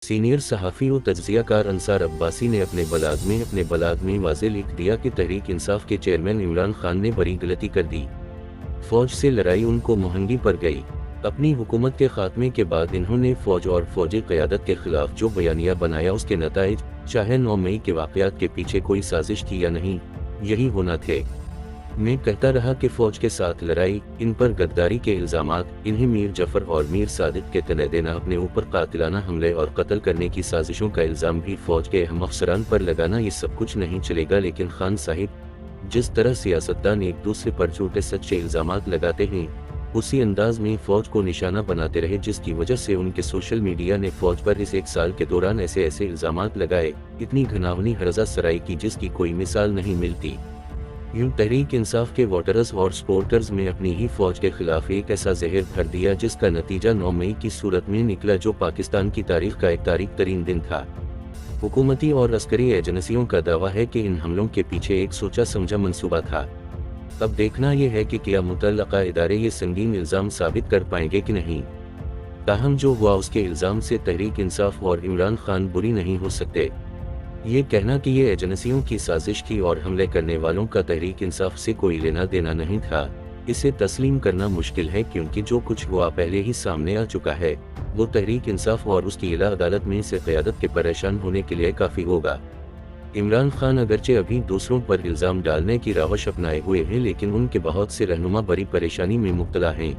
Senior صحافی و تجزیہ کار انصار عباسی نے اپنے بلاگ میں واضح لکھ دیا کہ تحریک انصاف کے چیئرمین عمران خان نے بڑی غلطی کر دی۔ فوج سے لڑائی ان کو مہنگی پڑ گئی۔ اپنی حکومت کے خاتمے کے بعد انہوں نے فوج اور فوجی قیادت کے خلاف جو بیانیہ بنایا اس کے نتائج، چاہے 9 مئی کے واقعات کے پیچھے کوئی سازش تھی یا نہیں، یہی ہونا تھے۔ میں کہتا رہا کہ فوج کے ساتھ لڑائی، ان پر غداری کے الزامات، انہیں میر جعفر اور میر صادق کے تنہ دینا، اپنے اوپر قاتلانہ حملے اور قتل کرنے کی سازشوں کا الزام بھی فوج کے اہم افسران پر لگانا، یہ سب کچھ نہیں چلے گا۔ لیکن خان صاحب، جس طرح سیاستدان ایک دوسرے پر جھوٹے سچے الزامات لگاتے ہیں، اسی انداز میں فوج کو نشانہ بناتے رہے، جس کی وجہ سے ان کے سوشل میڈیا نے فوج پر اس 1 سال کے دوران ایسے الزامات لگائے، اتنی گھناؤنی ہرزہ سرائی کی جس کی کوئی مثال نہیں ملتی۔ یوں تحریک انصاف کے ووٹرز اور سپورٹرز میں اپنی ہی فوج کے خلاف ایک ایسا زہر بھر دیا جس کا نتیجہ 9 مئی کی صورت میں نکلا، جو پاکستان کی تاریخ کا ایک تاریک ترین دن تھا۔ حکومتی اور عسکری ایجنسیوں کا دعویٰ ہے کہ ان حملوں کے پیچھے ایک سوچا سمجھا منصوبہ تھا۔ اب دیکھنا یہ ہے کہ کیا متعلقہ ادارے یہ سنگین الزام ثابت کر پائیں گے کہ نہیں۔ تاہم جو ہوا اس کے الزام سے تحریک انصاف اور عمران خان بری نہیں ہو سکتے۔ یہ کہنا کہ یہ ایجنسیوں کی سازش تھی اور حملے کرنے والوں کا تحریک انصاف سے کوئی لینا دینا نہیں تھا، اسے تسلیم کرنا مشکل ہے، کیونکہ جو کچھ ہوا پہلے ہی سامنے آ چکا ہے، وہ تحریک انصاف اور اس کی اعلیٰ عدالت میں سے قیادت کے پریشان ہونے کے لیے کافی ہوگا۔ عمران خان اگرچہ ابھی دوسروں پر الزام ڈالنے کی روش اپنائے ہوئے ہیں، لیکن ان کے بہت سے رہنما بڑی پریشانی میں مبتلا ہیں۔